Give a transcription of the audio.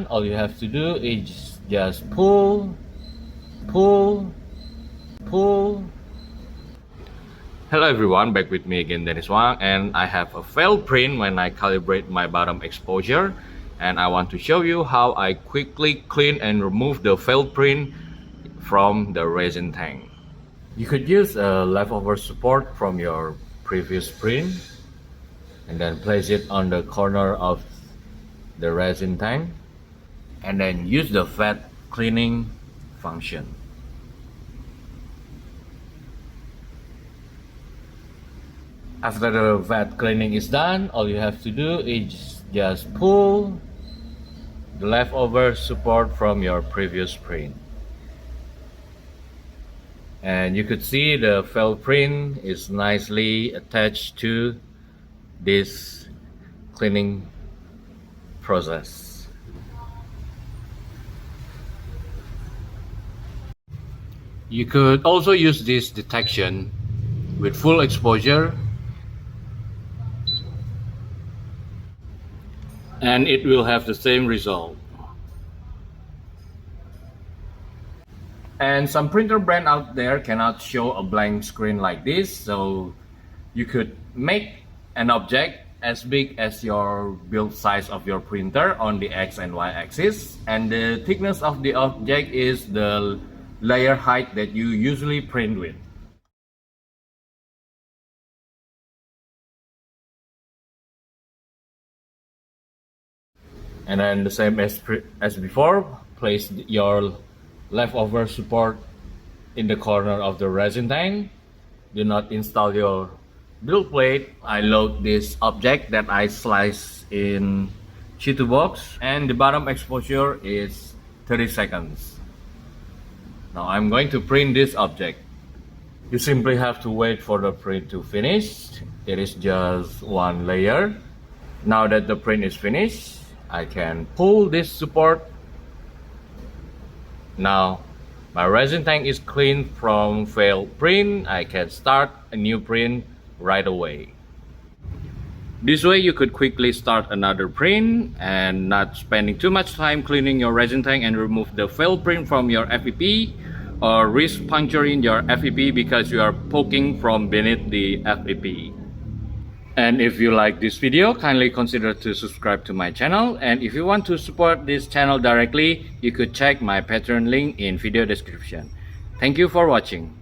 all you have to do is just pull, pull, pull. Hello everyone, back with me again, Dennis Wang, and I have a failed print when I calibrate my bottom exposure, and I want to show you how I quickly clean and remove the failed print from the resin tank. You could use a leftover support from your previous print and then place it on the corner of the resin tank and then use the vat cleaning function. After the vat cleaning is done, all you have to do is just pull the leftover support from your previous print. And you could see the felt print is nicely attached to this cleaning process. You could also use this detection with full exposure, and it will have the same result. And some printer brand out there cannot show a blank screen like this, so you could make an object as big as your build size of your printer on the X and Y axis, and the thickness of the object is the layer height that you usually print with. And then the same as before, place your leftover support in the corner of the resin tank. Do not install your build plate. I load this object that I slice in Cheeto box, and the bottom exposure is 30 seconds. Now I'm going to print this object. You simply have to wait for the print to finish. It is just one layer. Now that the print is finished, I can pull this support. Now my resin tank is clean from failed print. I can start a new print right away. This way you could quickly start another print and not spending too much time cleaning your resin tank and remove the failed print from your FEP, or risk puncturing your FEP because you are poking from beneath the FEP. And if you like this video, kindly consider to subscribe to my channel. And if you want to support this channel directly, you could check my Patreon link in video description. Thank you for watching.